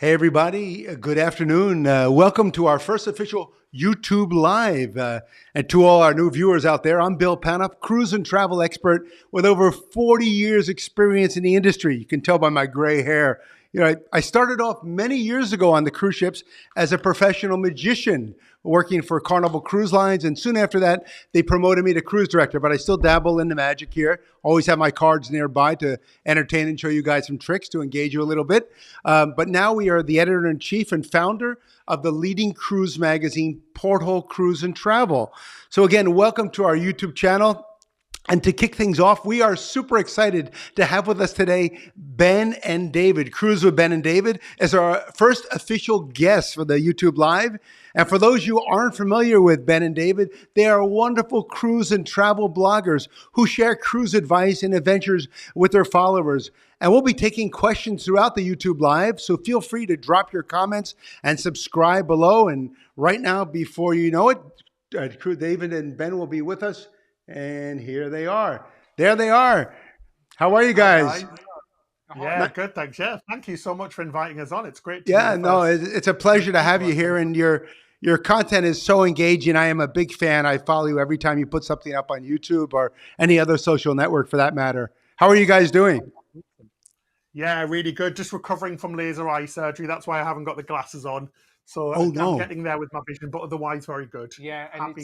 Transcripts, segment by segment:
Hey, everybody. Good afternoon. Welcome to our first official YouTube Live. And to all our new viewers out there, I'm Bill Panoff, cruise and travel expert with over 40 years experience in the industry. You can tell by my gray hair. I started off many years ago on the cruise ships as a professional magician working for Carnival Cruise Lines. And soon after that, they promoted me to cruise director, but I still dabble in the magic here. Always have my cards nearby to entertain and show you guys some tricks to engage you a little bit. But now we are the editor-in-chief and founder of the leading cruise magazine, Porthole Cruise and Travel. So again, welcome to our YouTube channel. And to kick things off, we are super excited to have with us today Ben and David. Cruise with Ben and David as our first official guests for the YouTube Live. And for those you aren't familiar with Ben and David, they are wonderful cruise and travel bloggers who share cruise advice and adventures with their followers. And we'll be taking questions throughout the YouTube Live, so feel free to drop your comments and subscribe below. And right now, before you know it, David and Ben will be with us. And here they are. There they are. How are you guys? Yeah, good, thanks. Yeah, thank you so much for inviting us on. It's great to it's a pleasure to have you here, and your content is so engaging. I am a big fan. I follow you every time you put something up on YouTube or any other social network for that matter. How are you guys doing? Yeah, really good. Just recovering from laser eye surgery. That's why I haven't got the glasses on. So I'm getting there with my vision, but otherwise very good. Yeah, and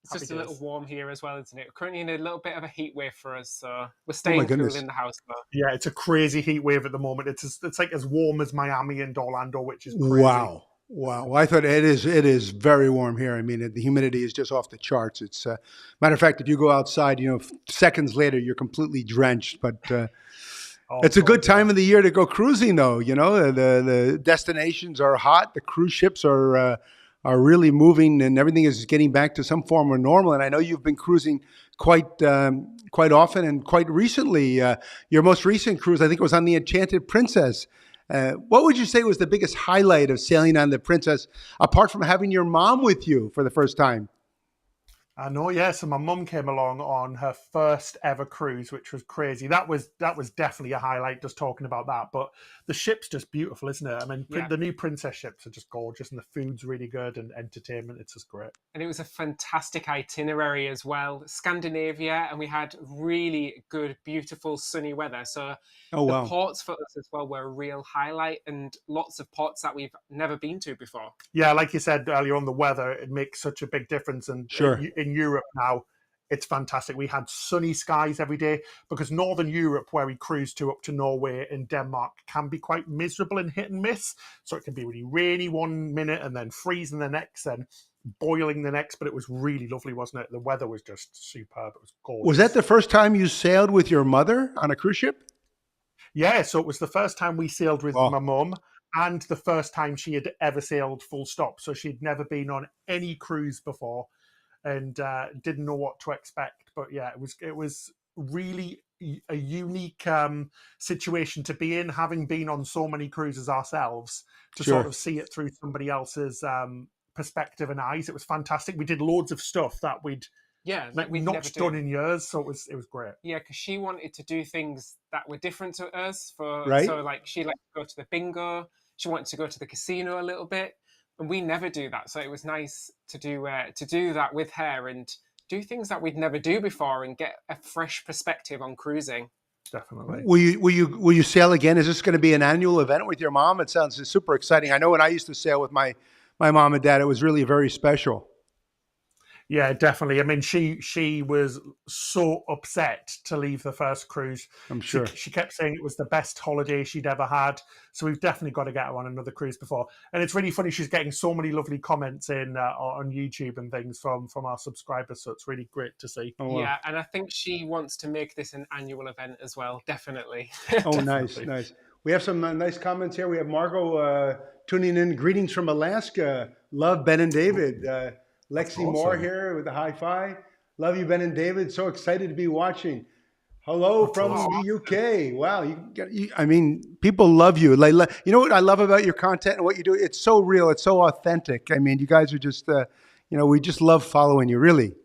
it's just a little warm here as well, isn't it? We're currently in a little bit of a heat wave for us, so we're staying cool in the house though. Yeah, it's a crazy heat wave at the moment. It's like as warm as Miami and Orlando, which is crazy. Wow. Well, I thought it is very warm here. I mean, the humidity is just off the charts. It's matter of fact, if you go outside, seconds later, you're completely drenched. But it's a good time of the year to go cruising, though. The destinations are hot. The cruise ships are really moving, and everything is getting back to some form of normal. And I know you've been cruising quite often and quite recently. Your most recent cruise, I think, was on the Enchanted Princess. What would you say was the biggest highlight of sailing on the Princess, apart from having your mom with you for the first time? I know, yeah. So my mum came along on her first ever cruise, which was crazy. That was definitely a highlight, just talking about that. But the ship's just beautiful, isn't it? I mean, The new Princess ships are just gorgeous, and the food's really good, and entertainment, it's just great. And it was a fantastic itinerary as well. Scandinavia, and we had really good, beautiful, sunny weather. So the ports for us as well were a real highlight, and lots of ports that we've never been to before. Yeah, like you said earlier on, the weather, it makes such a big difference. And sure. In Europe now, it's fantastic. We had sunny skies every day, because Northern Europe, where we cruise to up to Norway and Denmark, can be quite miserable and hit and miss. So it can be really rainy one minute and then freezing the next, and boiling the next. But it was really lovely, wasn't it? The weather was just superb. It was gorgeous. Was that the first time you sailed with your mother on a cruise ship? Yeah, so it was the first time we sailed with my mum, and the first time she had ever sailed full stop. So she'd never been on any cruise before, and didn't know what to expect. But yeah, it was really a unique situation to be in, having been on so many cruises ourselves, to sort of see it through somebody else's perspective and eyes. It was fantastic. We did loads of stuff that we'd not done in years, so it was great. Yeah, because she wanted to do things that were different to us. So like she liked to go to the bingo. She wanted to go to the casino a little bit. And we never do that, so it was nice to do that with her and do things that we'd never do before and get a fresh perspective on cruising. Definitely. Will you sail again? Is this going to be an annual event with your mom? It sounds super exciting. I know when I used to sail with my mom and dad, it was really very special. Yeah, definitely. I mean, she was so upset to leave the first cruise. I'm sure. She kept saying it was the best holiday she'd ever had. So we've definitely got to get her on another cruise before. And it's really funny. She's getting so many lovely comments on YouTube and things from our subscribers. So it's really great to see. Oh, wow. Yeah, and I think she wants to make this an annual event as well. Definitely. Oh, Definitely. Nice. We have some nice comments here. We have Margot tuning in. Greetings from Alaska. Love Ben and David. Lexi awesome. Moore here with the high five. Love you, Ben and David. So excited to be watching. Hello from the UK. Wow, I mean, people love you. Like, you know what I love about your content and what you do? It's so real. It's so authentic. I mean, you guys are just, we just love following you, really.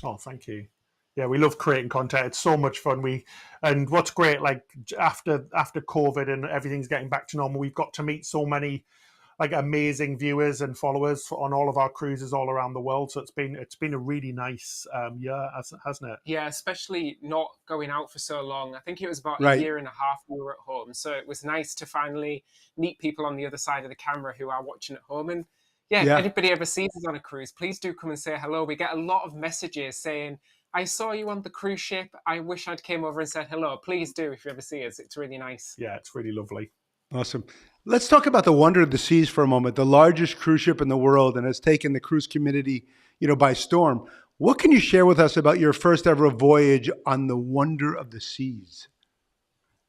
Oh, thank you. Yeah, we love creating content. It's so much fun. And what's great, like after COVID and everything's getting back to normal, we've got to meet so many like amazing viewers and followers on all of our cruises all around the world. So it's been a really nice year, hasn't it? Yeah, especially not going out for so long. I think it was about a Right. year and a half we were at home. So it was nice to finally meet people on the other side of the camera who are watching at home. And yeah, if Yeah. anybody ever sees us on a cruise, please do come and say hello. We get a lot of messages saying, I saw you on the cruise ship. I wish I'd came over and said hello. Please do if you ever see us. It's really nice. Yeah, it's really lovely. Awesome. Let's talk about the Wonder of the Seas for a moment. The largest cruise ship in the world and has taken the cruise community, by storm. What can you share with us about your first ever voyage on the Wonder of the Seas?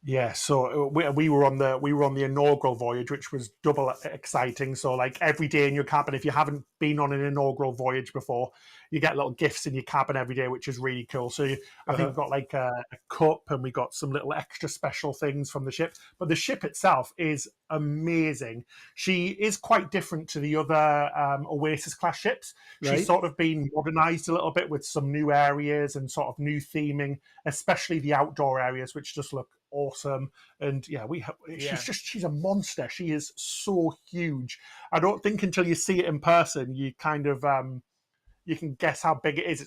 Yeah, so we were on the inaugural voyage, which was double exciting. So like every day in your cabin, if you haven't been on an inaugural voyage before, you get little gifts in your cabin every day, which is really cool. So I think we've got like a cup, and we got some little extra special things from the ship. But the ship itself is amazing. She is quite different to the other Oasis class ships. Right. She's sort of been modernized a little bit with some new areas and sort of new theming, especially the outdoor areas, which just look awesome. And yeah, she's a monster. She is so huge. I don't think until you see it in person you kind of you can guess how big it is.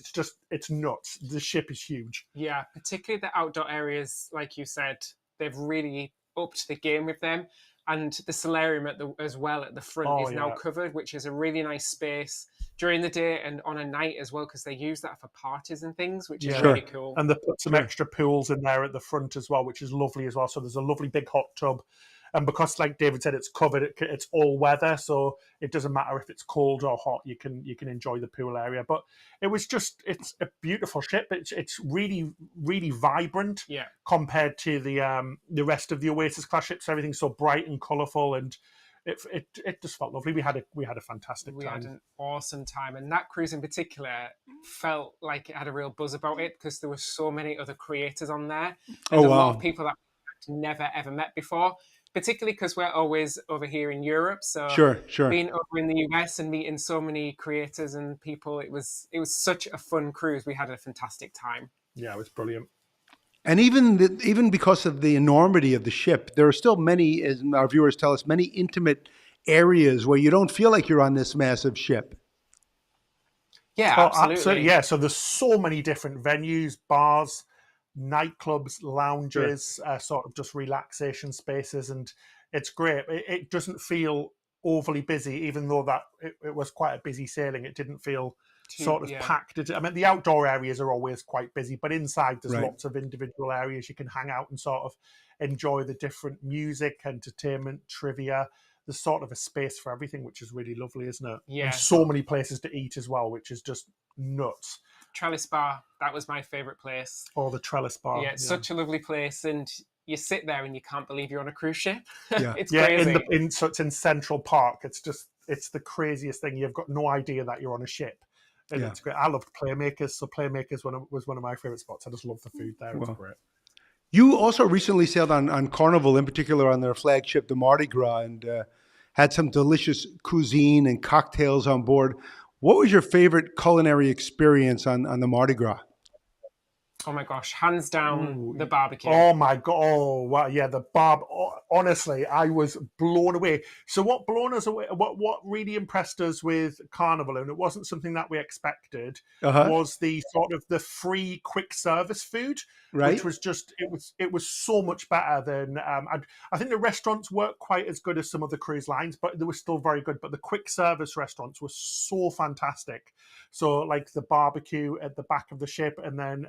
It's nuts. The ship is huge. Yeah, particularly the outdoor areas, like you said, they've really upped the game with them. And the solarium as well at the front is now covered, which is a really nice space during the day and on a night as well, because they use that for parties and things, which is really cool. And they put some extra pools in there at the front as well, which is lovely as well. So there's a lovely big hot tub. And because, like David said, it's covered, it's all weather, so it doesn't matter if it's cold or hot. You can enjoy the pool area. But it's a beautiful ship. It's really, really vibrant compared to the rest of the Oasis class ships. Everything's so bright and colourful, and it just felt lovely. We had a fantastic time. We had an awesome time, and that cruise in particular felt like it had a real buzz about it because there were so many other creators on there. And a lot of people that I've never ever met before. Particularly because we're always over here in Europe, so being over in the US and meeting so many creators and people, it was such a fun cruise. We had a fantastic time. Yeah, it was brilliant. And even because of the enormity of the ship, there are still many, as our viewers tell us, many intimate areas where you don't feel like you're on this massive ship. Yeah, absolutely. Yeah, so there's so many different venues, bars, nightclubs, lounges, sort of just relaxation spaces, and it's great. It doesn't feel overly busy, even though that it was quite a busy sailing. It didn't feel sort of packed. I mean, the outdoor areas are always quite busy, but inside there's lots of individual areas you can hang out and sort of enjoy the different music, entertainment, trivia. There's sort of a space for everything, which is really lovely, isn't it? Yeah. And so many places to eat as well, which is just nuts. Trellis Bar, that was my favourite place. Oh, the Trellis Bar. Yeah, it's such a lovely place, and you sit there and you can't believe you're on a cruise ship. Yeah. It's crazy. So it's in Central Park. It's the craziest thing. You've got no idea that you're on a ship. And it's great. I loved Playmakers, so Playmakers was one of my favourite spots. I just love the food there. It's great. You also recently sailed on Carnival, in particular on their flagship, the Mardi Gras, and had some delicious cuisine and cocktails on board. What was your favorite culinary experience on the Mardi Gras? Oh my gosh, hands down, the barbecue. Oh my God. Oh, wow. Yeah, the barb. Honestly, I was blown away. So what blown us away, what really impressed us with Carnival, and it wasn't something that we expected, was the sort of the free quick service food, which was just, it was so much better than, I think the restaurants weren't quite as good as some of the cruise lines, but they were still very good. But the quick service restaurants were so fantastic. So like the barbecue at the back of the ship, and then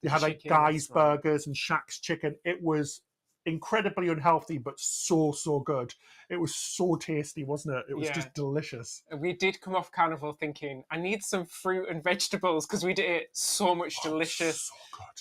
you had like Guy's Burgers and Shaq's Chicken. It was incredibly unhealthy, but so good. It was so tasty, wasn't it? It was just delicious. We did come off Carnival thinking, I need some fruit and vegetables, because we did it so much delicious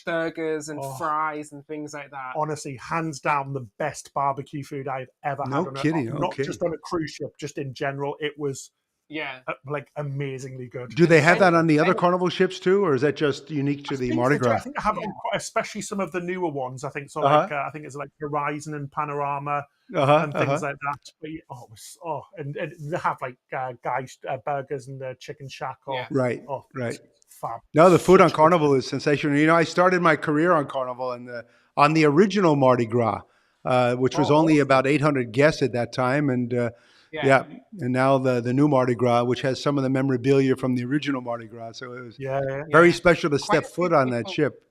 burgers and fries and things like that. Honestly, hands down, the best barbecue food I've ever had. No kidding. Not just on a cruise ship, just in general. It was Yeah. Like amazingly good. Do they have that on the other Carnival ships too, or is that just unique to the Mardi Gras? I think they have it on especially some of the newer ones. I think so. Like I think it's like Horizon and Panorama and things like that. But, and they have like guys burgers and the chicken shack. Right. Fab. No, the food on Carnival is sensational. You know, I started my career on Carnival and on the original Mardi Gras, which was only about 800 guests at that time, and and now the new Mardi Gras, which has some of the memorabilia from the original Mardi Gras. So it was very special to step foot on that ship.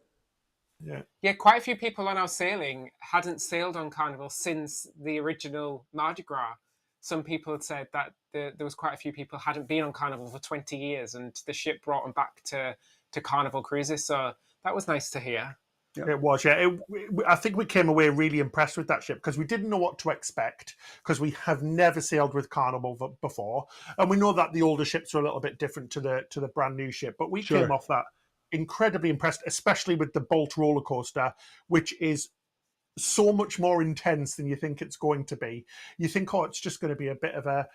Yeah, quite a few people on our sailing hadn't sailed on Carnival since the original Mardi Gras. Some people had said that there was quite a few people who hadn't been on Carnival for 20 years, and the ship brought them back to Carnival cruises. So that was nice to hear. It was, I think we came away really impressed with that ship because we didn't know what to expect because we have never sailed with Carnival before, and we know that the older ships are a little bit different to the brand new ship. But we came off that incredibly impressed, especially with the Bolt roller coaster, which is so much more intense than you think it's going to be. You think, it's just going to be a bit of a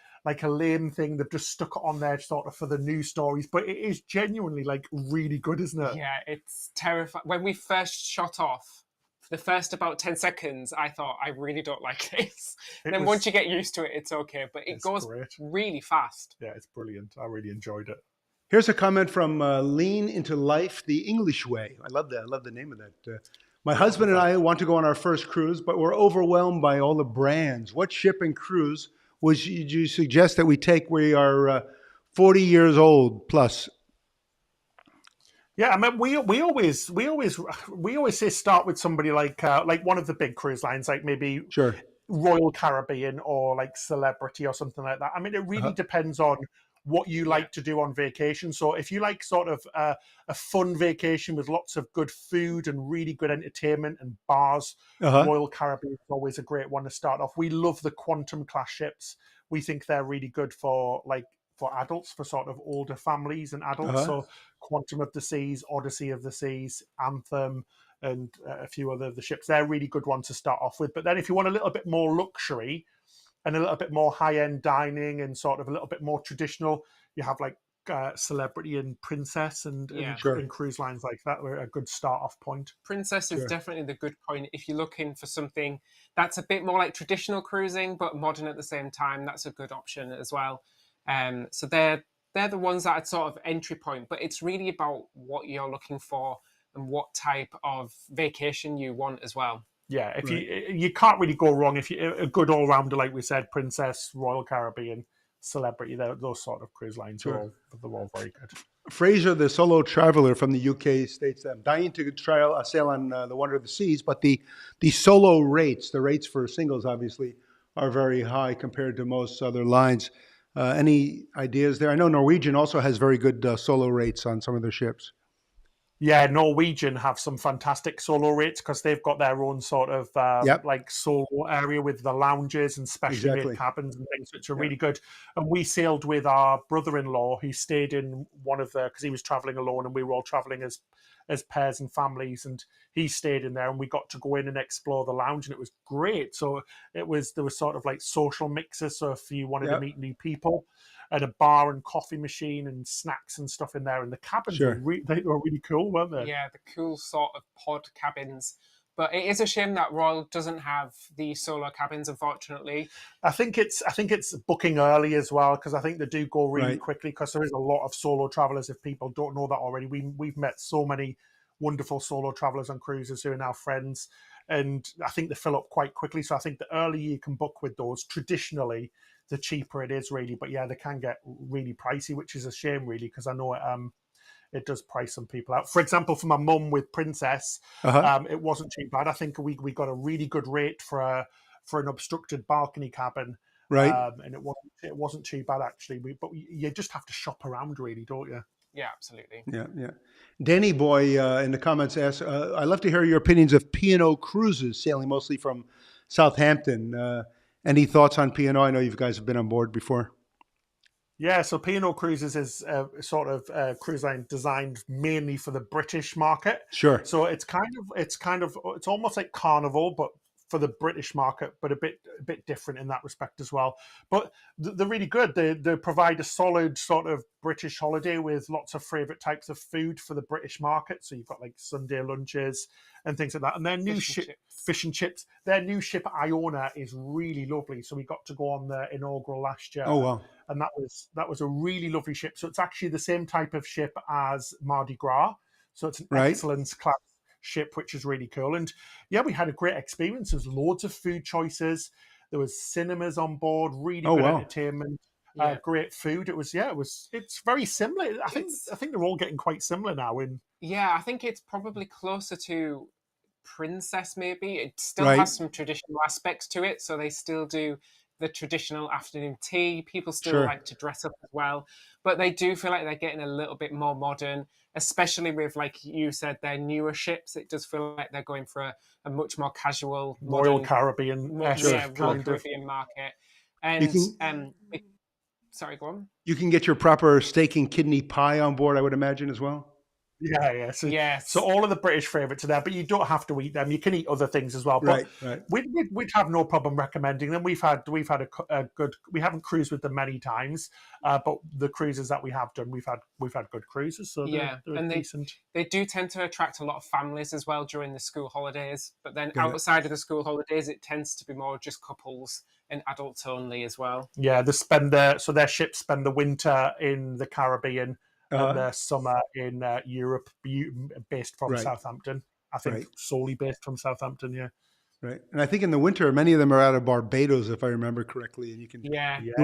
lame thing. They've just stuck it on there sort of for the news stories, but it is genuinely like really good, isn't it? Yeah, it's terrifying. When we first shot off, for the first about 10 seconds, I thought, I really don't like this. Then once you get used to it, it's okay, but it goes really fast. Yeah, it's brilliant. I really enjoyed it. Here's a comment from Lean Into Life the English Way. I love that. I love the name of that. My husband and I want to go on our first cruise, but we're overwhelmed by all the brands. What ship and cruise would you suggest that we take? We are 40 years old plus. Yeah, I mean, we always say start with somebody like one of the big cruise lines, like maybe Royal Caribbean or like Celebrity or something like that. I mean, it really depends on what you like to do on vacation. So if you like sort of a fun vacation with lots of good food and really good entertainment and bars, Royal Caribbean is always a great one to start off. We love the Quantum class ships. We think they're really good for adults, for sort of older families and adults. So Quantum of the Seas, Odyssey of the Seas, Anthem, and a few other of the ships. They're really good ones to start off with. But then if you want a little bit more luxury and a little bit more high-end dining and sort of a little bit more traditional, you have like Celebrity and Princess and cruise lines like that were a good start-off point. Princess is definitely the good point. If you're looking for something that's a bit more like traditional cruising, but modern at the same time, that's a good option as well. So they're the ones that are sort of entry point, but it's really about what you're looking for and what type of vacation you want as well. Yeah, if you can't really go wrong if you a good all rounder, like we said, Princess, Royal Caribbean, Celebrity, those sort of cruise lines are all very good. Fraser, the solo traveler from the UK, states that I'm dying to sail on the Wonder of the Seas, but the solo rates, the rates for singles, obviously, are very high compared to most other lines. Any ideas there? I know Norwegian also has very good solo rates on some of their ships. Yeah, Norwegian have some fantastic solo rates because they've got their own sort of like solo area with the lounges and specially made cabins and things, which are really good. And we sailed with our brother-in-law who stayed in one of because he was traveling alone and we were all traveling as pairs and families, and he stayed in there and we got to go in and explore the lounge and it was great. So there was sort of like social mixes, so if you wanted to meet new people, and a bar and coffee machine and snacks and stuff in there, and the cabins were really cool, weren't they? Yeah, the cool sort of pod cabins. But it is a shame that Royal doesn't have the solo cabins, unfortunately. I think it's booking early as well, because I think they do go really quickly, because there is a lot of solo travelers. If people don't know that already, we've met so many wonderful solo travelers on cruises who are now friends, and I think they fill up quite quickly. So I think the earlier you can book with those, traditionally, the cheaper it is, really. But yeah, they can get really pricey, which is a shame, really, because I know it does price some people out. For example, for my mum with Princess, it wasn't too bad. I think we got a really good rate for an obstructed balcony cabin, and it wasn't too bad actually. But you just have to shop around, really, don't you? Yeah, absolutely. Yeah. Danny Boy in the comments asks, I'd love to hear your opinions of P&O cruises, sailing mostly from Southampton. Any thoughts on P&O? I know you guys have been on board before. Yeah, so P&O Cruises is a sort of cruise line designed mainly for the British market. Sure. So it's almost like Carnival, but for the British market, but a bit different in that respect as well. But they're really good. They provide a solid sort of British holiday with lots of favourite types of food for the British market. So you've got like Sunday lunches and things like that. And their new fish and chips. Their new ship Iona is really lovely. So we got to go on the inaugural last year. Oh wow! And that was a really lovely ship. So it's actually the same type of ship as Mardi Gras. So it's an excellence class ship, which is really cool. And yeah, we had a great experience. There was loads of food choices. There was cinemas on board, really good entertainment, great food. It's very similar. I think they're all getting quite similar now. I think it's probably closer to Princess, maybe. It still has some traditional aspects to it, so they still do the traditional afternoon tea. People still like to dress up as well, but they do feel like they're getting a little bit more modern, especially with, like you said, their newer ships. It does feel like they're going for a much more casual, Royal Caribbean, Royal Caribbean market. And sorry, go on. You can get your proper steak and kidney pie on board, I would imagine, as well. Yeah. So all of the British favourites are there, but you don't have to eat them. You can eat other things as well. But we'd have no problem recommending them. We've had a good. We haven't cruised with them many times, but the cruises that we have done, we've had good cruises. So they're decent. They do tend to attract a lot of families as well during the school holidays. But then outside of the school holidays, it tends to be more just couples and adults only as well. Yeah, their ships spend the winter in the Caribbean. And their summer in Europe, based from Southampton. I think solely based from Southampton, yeah. Right. And I think in the winter, many of them are out of Barbados, if I remember correctly. And you can do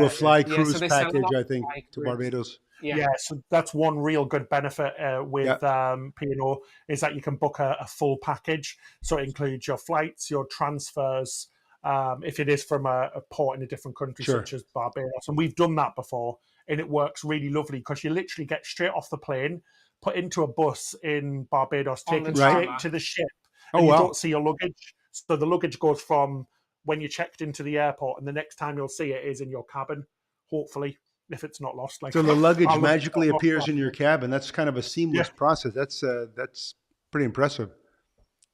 a fly cruise package, I think, to Barbados. Yeah, so that's one real good benefit with P&O is that you can book a full package. So it includes your flights, your transfers, if it is from a port in a different country, such as Barbados. And we've done that before. And it works really lovely because you literally get straight off the plane, put into a bus in Barbados, taken straight to the ship, and you don't see your luggage. So the luggage goes from when you checked into the airport, and the next time you'll see it is in your cabin, hopefully, if it's not lost. So the luggage magically appears in your cabin. That's kind of a seamless process. That's pretty impressive.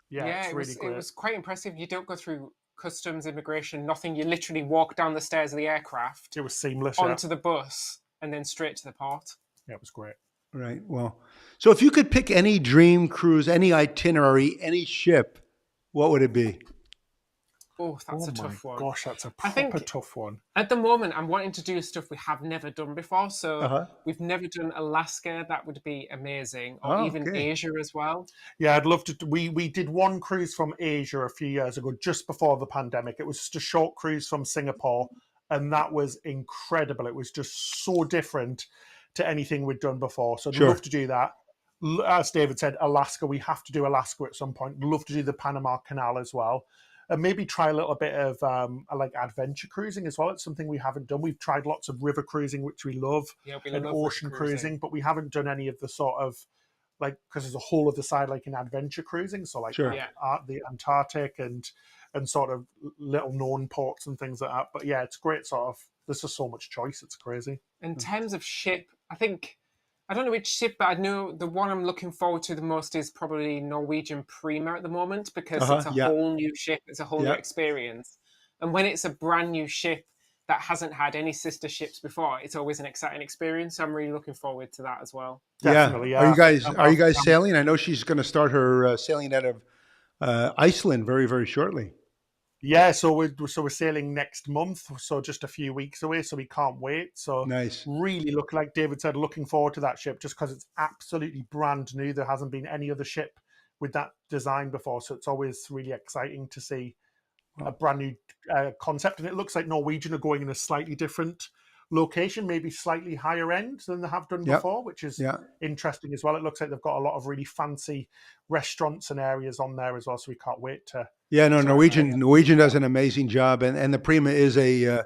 Yeah, great. It was quite impressive. You don't go through customs, immigration, nothing. You literally walk down the stairs of the aircraft. It was seamless. Onto the bus and then straight to the port. Yeah, it was great. Right. Well, so if you could pick any dream cruise, any itinerary, any ship, what would it be? Oh, that's a tough one. Gosh, that's a proper tough one. At the moment, I'm wanting to do stuff we have never done before. So we've never done Alaska. That would be amazing. Or even Asia as well. Yeah, I'd love to. We did one cruise from Asia a few years ago, just before the pandemic. It was just a short cruise from Singapore, and that was incredible. It was just so different to anything we'd done before. So I'd love to do that. As David said, Alaska, we have to do Alaska at some point. Love to do the Panama Canal as well. And maybe try a little bit of like adventure cruising as well. It's something we haven't done. We've tried lots of river cruising, which we love, and ocean cruising, but we haven't done any of the sort of like, because there's a whole other side like in adventure cruising. So like the Antarctic and sort of little known ports and things like that. But yeah, it's great sort of, there's just so much choice. It's crazy. In terms of ship, I don't know which ship, but I know the one I'm looking forward to the most is probably Norwegian Prima at the moment, because it's a whole new ship. It's a whole new experience. And when it's a brand new ship that hasn't had any sister ships before, it's always an exciting experience. So I'm really looking forward to that as well. Definitely, Are you guys sailing? I know she's going to start her sailing out of Iceland very, very shortly. Yeah, so we're sailing next month, so just a few weeks away, so we can't wait. So nice. Really like David said, looking forward to that ship just because it's absolutely brand new. There hasn't been any other ship with that design before, so it's always really exciting to see a brand new concept. And it looks like Norwegian are going in a slightly different location, maybe slightly higher end than they have done before, which is interesting as well. It looks like they've got a lot of really fancy restaurants and areas on there as well, so we can't wait to... Yeah, no, Norwegian does an amazing job, and the Prima is a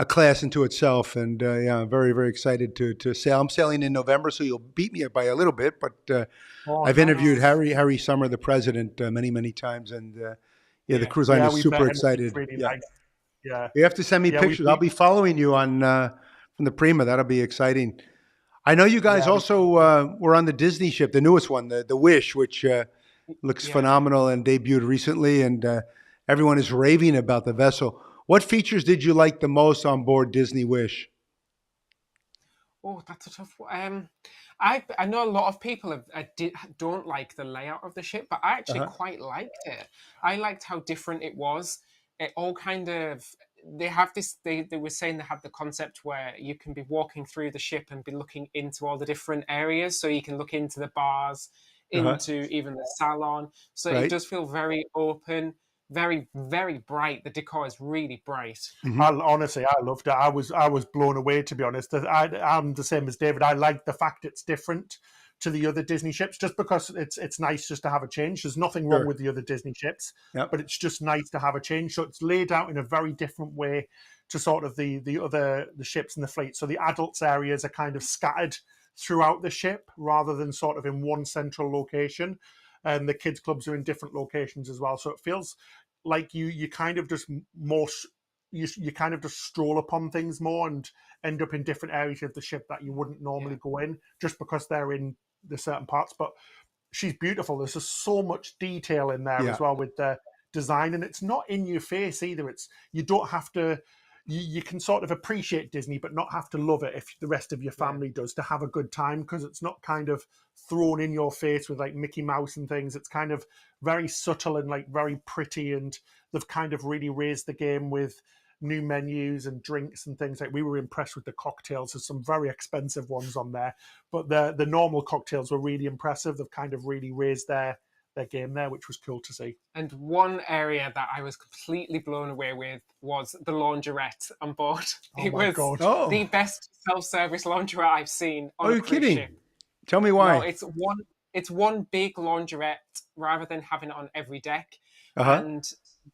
class into itself, and I'm very, very excited to sail. I'm sailing in November, so you'll beat me by a little bit, but I've interviewed Harry Summer, the president, many times, and the cruise line is super excited. Really nice. Yeah, you have to send me pictures. I'll be following you on from the Prima. That'll be exciting. I know you guys also were on the Disney ship, the newest one, the Wish, which looks phenomenal and debuted recently, and everyone is raving about the vessel. What features did you like the most on board Disney Wish? Oh, that's a tough one. I know a lot of people don't like the layout of the ship, but I actually quite liked it. I liked how different it was. It all kind of they have this. They were saying they have the concept where you can be walking through the ship and be looking into all the different areas. So you can look into the bars, into even the salon. So it does feel very open. Very, very bright. The decor is really bright. Honestly, I loved it. I was blown away, to be honest. I'm the same as David. I like the fact it's different to the other Disney ships, just because it's nice just to have a change. There's nothing wrong with the other Disney ships, but it's just nice to have a change. So it's laid out in a very different way to sort of the ships in the fleet. So the adults areas are kind of scattered throughout the ship rather than sort of in one central location. And the kids clubs are in different locations as well. So it feels like you kind of just more you kind of just stroll upon things more and end up in different areas of the ship that you wouldn't normally go in, just because they're in the certain parts. But she's beautiful. There's just so much detail in there as well with the design, and it's not in your face either. It's you don't have to. You can sort of appreciate Disney, but not have to love it if the rest of your family does, to have a good time, because it's not kind of thrown in your face with like Mickey Mouse and things. It's kind of very subtle and like very pretty, and they've kind of really raised the game with new menus and drinks and things. Like, we were impressed with the cocktails. There's some very expensive ones on there, but the normal cocktails were really impressive. They've kind of really raised their game there, which was cool to see. And one area that I was completely blown away with was the laundrette on board. It was the best self-service laundrette I've seen on a cruise ship. Tell me why. No, it's one big laundrette rather than having it on every deck. And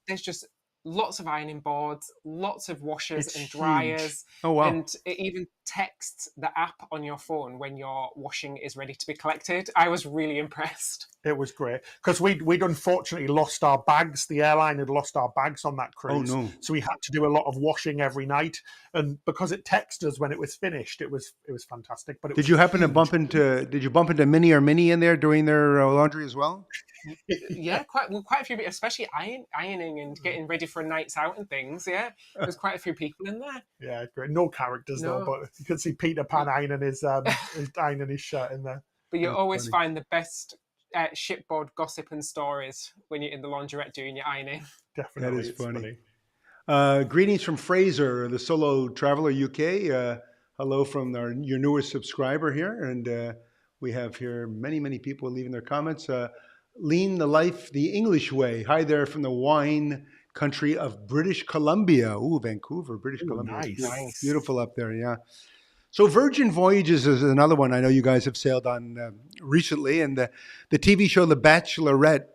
there's just lots of ironing boards, lots of washers and dryers. Huge. Oh, wow. And it even texts the app on your phone when your washing is ready to be collected. I was really impressed. It was great, because we'd unfortunately lost our bags. The airline had lost our bags on that cruise. Oh, no. So we had to do a lot of washing every night. And because it texted us when it was finished, it was fantastic. But did you bump into Minnie or Minnie in there doing their laundry as well? Yeah, quite a few people, especially ironing and getting ready for nights out and things. Yeah, there's quite a few people in there. Yeah, great. No characters though, but you can see Peter Pan ironing his shirt in there. But you always find the best shipboard gossip and stories when you're in the laundrette doing your ironing. Definitely, that is funny. Greetings from Fraser, the solo traveler UK. Hello from your newest subscriber here, and we have here many people leaving their comments. Lean the life the English way. Hi there from the wine country of British Columbia. Ooh, Vancouver, British Columbia. Nice. Beautiful up there, yeah. So Virgin Voyages is another one I know you guys have sailed on recently. And the TV show The Bachelorette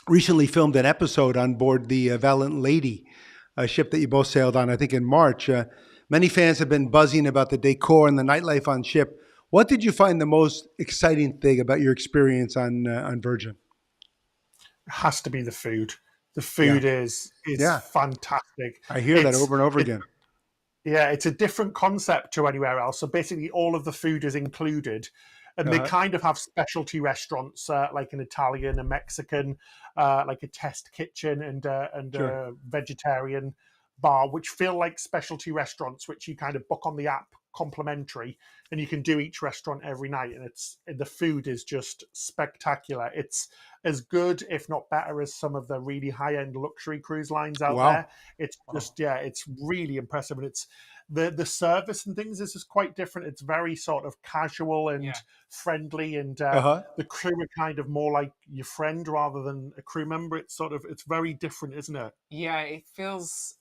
recently filmed an episode on board the Valiant Lady, a ship that you both sailed on, I think, in March. Many fans have been buzzing about the decor and the nightlife on ship. What did you find the most exciting thing about your experience on Virgin? It has to be the food. The food is fantastic. I hear that over and over again. Yeah, it's a different concept to anywhere else. So basically all of the food is included, and they kind of have specialty restaurants, like an Italian, a Mexican, like a test kitchen, and a vegetarian bar, which feel like specialty restaurants, which you kind of book on the app complimentary, and you can do each restaurant every night, and the food is just spectacular. It's as good, if not better, as some of the really high-end luxury cruise lines out there. It's just it's really impressive, and it's the service and things is just quite different. It's very sort of casual and friendly, and the crew are kind of more like your friend rather than a crew member. It's very different, isn't it? Yeah, it feels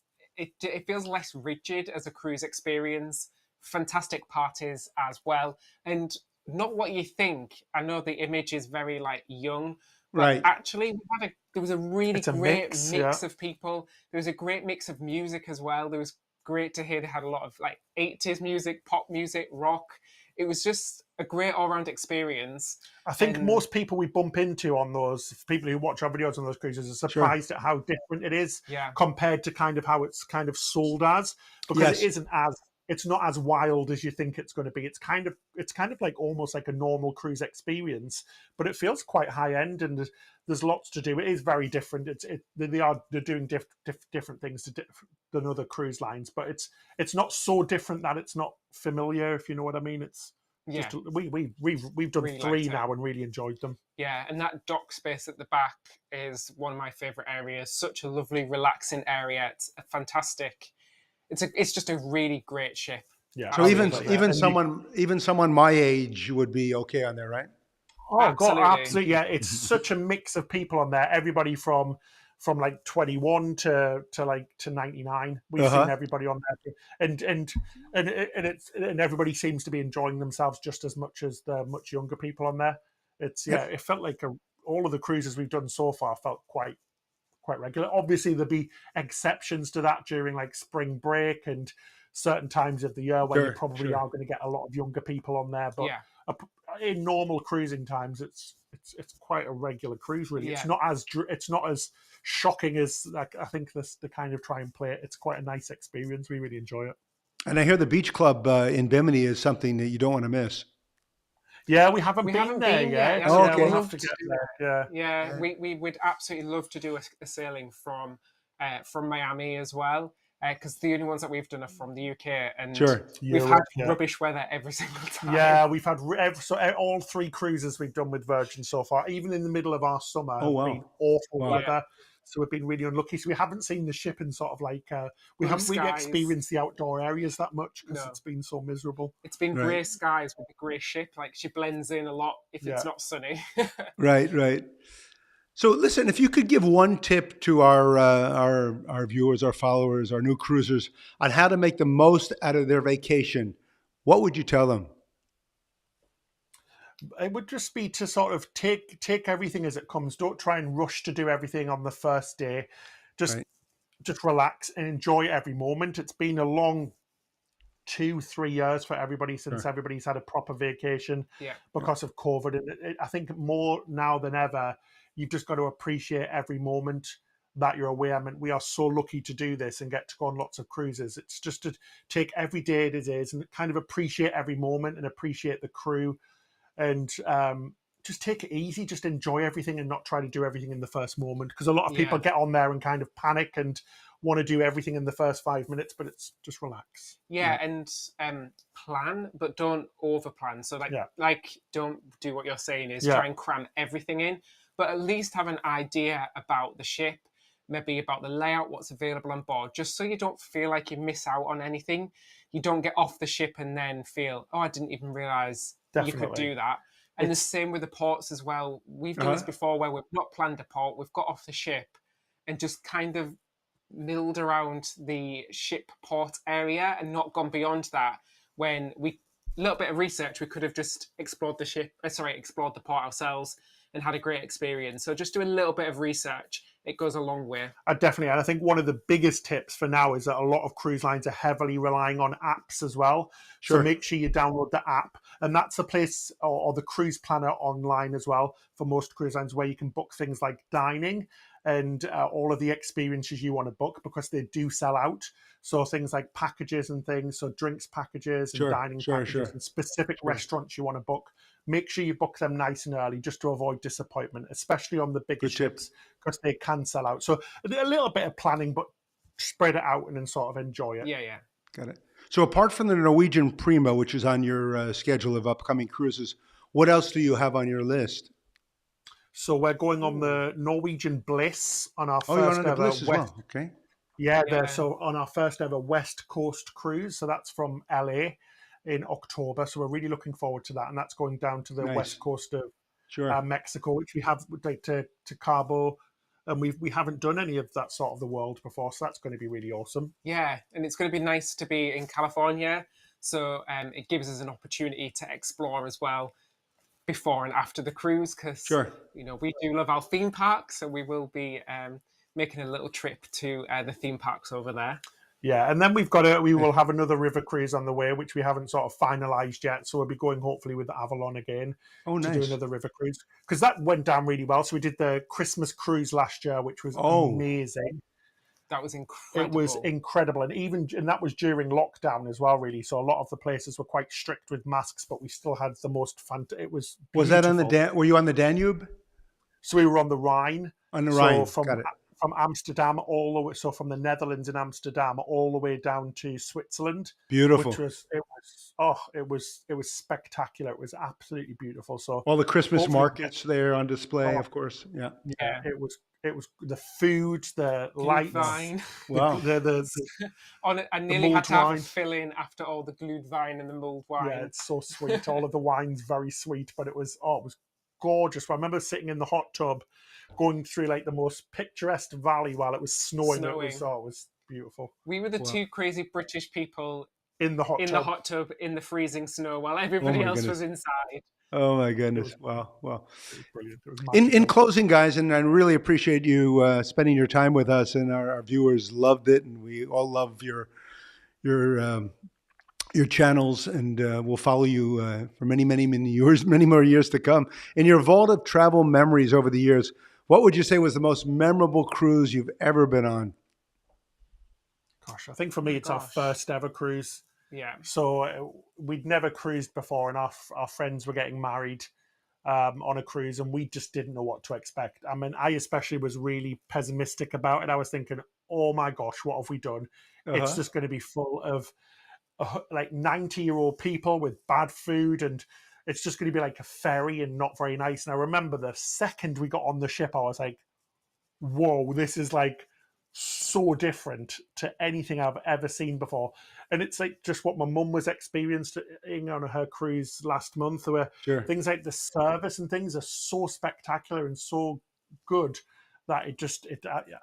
less rigid as a cruise experience. Fantastic parties as well, and not what you think. I know the image is very like young, but actually there was a really great mix of people. There was a great mix of music as well. There was great to hear they had a lot of like 80s music, pop music, rock. It was just a great all-round experience. I think most people we bump into on those, people who watch our videos on those cruises, are surprised at how different it is compared to kind of how it's kind of sold as, because it isn't as it's not as wild as you think it's going to be. It's kind of like almost like a normal cruise experience, but it feels quite high end, and there's lots to do. It is very different. They're doing different things than other cruise lines, but it's not so different that it's not familiar, if you know what I mean. It's just we've done really 3 now and really enjoyed them. Yeah, and that dock space at the back is one of my favorite areas. Such a lovely, relaxing area. It's a fantastic. It's just a really great ship. Yeah. So even someone my age would be okay on there, right? Oh, absolutely. God, absolutely. Yeah, it's such a mix of people on there. Everybody from like 21 to 99. We've seen everybody on there, and everybody seems to be enjoying themselves just as much as the much younger people on there. It felt like all of the cruises we've done so far felt quite regular. Obviously, there'll be exceptions to that during like spring break and certain times of the year where you probably are going to get a lot of younger people on there. But in normal cruising times, it's quite a regular cruise. Really, it's not as shocking as like I think the kind of try and play it. It's quite a nice experience. We really enjoy it. And I hear the beach club in Bimini is something that you don't want to miss. Yeah, we haven't been there yet. Oh, okay. We'll have to get there. Yeah. We would absolutely love to do a sailing from Miami as well, because the only ones that we've done are from the UK, and we've had rubbish weather every single time. Yeah, we've had all 3 cruises we've done with Virgin so far, even in the middle of our summer, have been awful weather. So we've been really unlucky. So we haven't seen the ship in sort of like we haven't really experienced the outdoor areas that much because it's been so miserable. It's been grey skies with a grey ship. Like she blends in a lot if it's not sunny. Right. So listen, if you could give one tip to our viewers, our followers, our new cruisers on how to make the most out of their vacation, what would you tell them? It would just be to sort of take everything as it comes. Don't try and rush to do everything on the first day. Just relax and enjoy every moment. It's been a long 2-3 years for everybody since everybody's had a proper vacation because of COVID. And I think more now than ever, you've just got to appreciate every moment that you're away. I mean, we are so lucky to do this and get to go on lots of cruises. It's just to take every day as it is and kind of appreciate every moment and appreciate the crew. And just take it easy, just enjoy everything and not try to do everything in the first moment. Because a lot of people get on there and kind of panic and want to do everything in the first 5 minutes, but it's just relax. And plan, but don't over plan. So like don't do what you're saying is try and cram everything in, but at least have an idea about the ship, maybe about the layout, what's available on board, just so you don't feel like you miss out on anything. You don't get off the ship and then feel, oh, I didn't even realize you could do that. And the same with the ports as well. We've done this before where we've not planned a port, we've got off the ship and just kind of milled around the ship port area and not gone beyond that. When a little bit of research, we could have just explored the port ourselves and had a great experience. So just do a little bit of research. It goes a long way. Definitely. And I think one of the biggest tips for now is that a lot of cruise lines are heavily relying on apps as well. So make sure you download the app. And that's the place, or the cruise planner online as well, for most cruise lines, where you can book things like dining and all of the experiences you want to book, because they do sell out. So things like packages and things, so drinks packages and dining packages and specific restaurants you want to book. Make sure you book them nice and early just to avoid disappointment, especially on the bigger ships, because they can sell out. So a little bit of planning, but spread it out and then sort of enjoy it. Yeah. Got it. So apart from the Norwegian Prima, which is on your schedule of upcoming cruises, what else do you have on your list? So we're going on the Norwegian Bliss on our first ever Bliss as well. Okay. So on our first ever West Coast cruise. So that's from LA in October. So we're really looking forward to that. And that's going down to the west coast of Mexico, which we have like to Cabo. And we haven't done any of that sort of the world before. So that's going to be really awesome. Yeah. And it's going to be nice to be in California. So it gives us an opportunity to explore as well before and after the cruise, because we do love our theme parks, so we will be making a little trip to the theme parks over there. Yeah, and then we will have another river cruise on the way, which we haven't sort of finalised yet. So we'll be going hopefully with the Avalon again to do another river cruise, because that went down really well. So we did the Christmas cruise last year, which was amazing. That was incredible. It was incredible, and that was during lockdown as well, really. So a lot of the places were quite strict with masks, but we still had the most fun. It was beautiful. Was that on the were you on the Danube? So we were on the Rhine. On the Rhine, got it. From Amsterdam all the way, so from the Netherlands in Amsterdam all the way down to Switzerland. Beautiful. It was spectacular. It was absolutely beautiful. So all the Christmas markets there on display, of course. Yeah. It was the food, the lights. Wine. Wow. I nearly had to have a fill-in after all the Glühwein and the mulled wine. Yeah, it's so sweet. All of the wine's very sweet, but it was gorgeous. I remember sitting in the hot tub, going through like the most picturesque valley while it was snowing. It was beautiful. We were the two crazy British people in the hot tub in the freezing snow while everybody else was inside. Oh my goodness! Wow. It was brilliant. It was in closing, guys, and I really appreciate you spending your time with us, and our viewers loved it, and we all love your channels, and we'll follow you for many more years to come. In your vault of travel memories over the years, what would you say was the most memorable cruise you've ever been on? Gosh, I think for me, it's our first ever cruise. Yeah. So we'd never cruised before, and our friends were getting married on a cruise, and we just didn't know what to expect. I mean, I especially was really pessimistic about it. I was thinking, oh my gosh, what have we done? It's just going to be full of like 90-year-old people with bad food, and it's just going to be like a ferry and not very nice. And I remember the second we got on the ship, I was like, whoa, this is like so different to anything I've ever seen before. And it's like just what my mum was experiencing on her cruise last month, where things like the service and things are so spectacular and so good that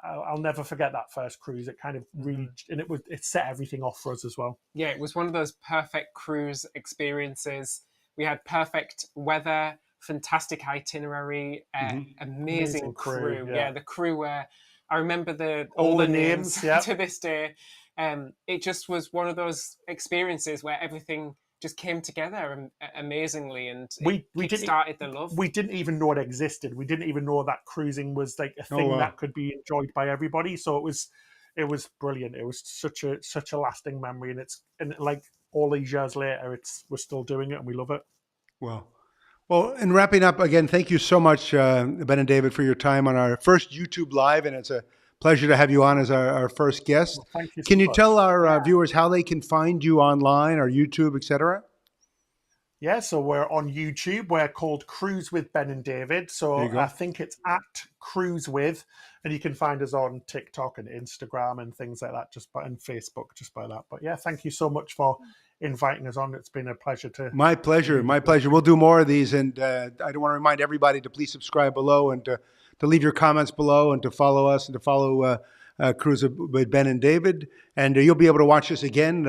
I'll never forget that first cruise. It kind of really, and it set everything off for us as well. Yeah, it was one of those perfect cruise experiences. We had perfect weather, fantastic itinerary, amazing crew. Yeah, the crew where I remember all the names to this day. It just was one of those experiences where everything just came together amazingly, and we started the love. We didn't even know it existed. We didn't even know that cruising was like a thing that could be enjoyed by everybody. So it was brilliant. It was such a lasting memory, and like all these years later, we're still doing it, and we love it. Well, in wrapping up again, thank you so much, Ben and David, for your time on our first YouTube Live, and it's a pleasure to have you on as our first guest. Well, thank you so can you much. Tell our viewers how they can find you online, or YouTube, etc.? Yeah, so we're on YouTube. We're called Cruise with Ben and David. So I think it's at Cruise with, and you can find us on TikTok and Instagram and things like that, and Facebook, just by that. But yeah, thank you so much for inviting us on. It's been a pleasure to. My pleasure. We'll do more of these, and I want to remind everybody to please subscribe below, and to leave your comments below, and to follow us, and to follow Cruise with Ben and David, and you'll be able to watch this again.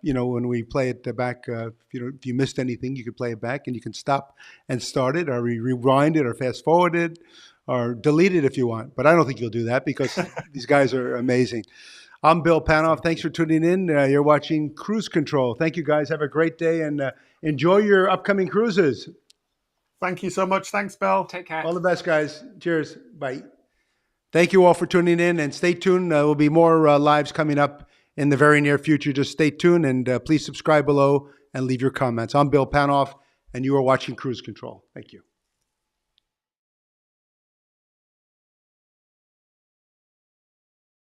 When we play it back. If you missed anything, you can play it back, and you can stop and start it, or rewind it, or fast forward it, or delete it if you want. But I don't think you'll do that, because these guys are amazing. I'm Bill Panoff. Thanks for tuning in. You're watching Cruise Control. Thank you, guys. Have a great day, and enjoy your upcoming cruises. Thank you so much. Thanks, Bill. Take care. All the best, guys. Cheers. Bye. Thank you all for tuning in, and stay tuned. There will be more lives coming up in the very near future. Just stay tuned, and please subscribe below and leave your comments. I'm Bill Panoff, and you are watching Cruise Control. Thank you.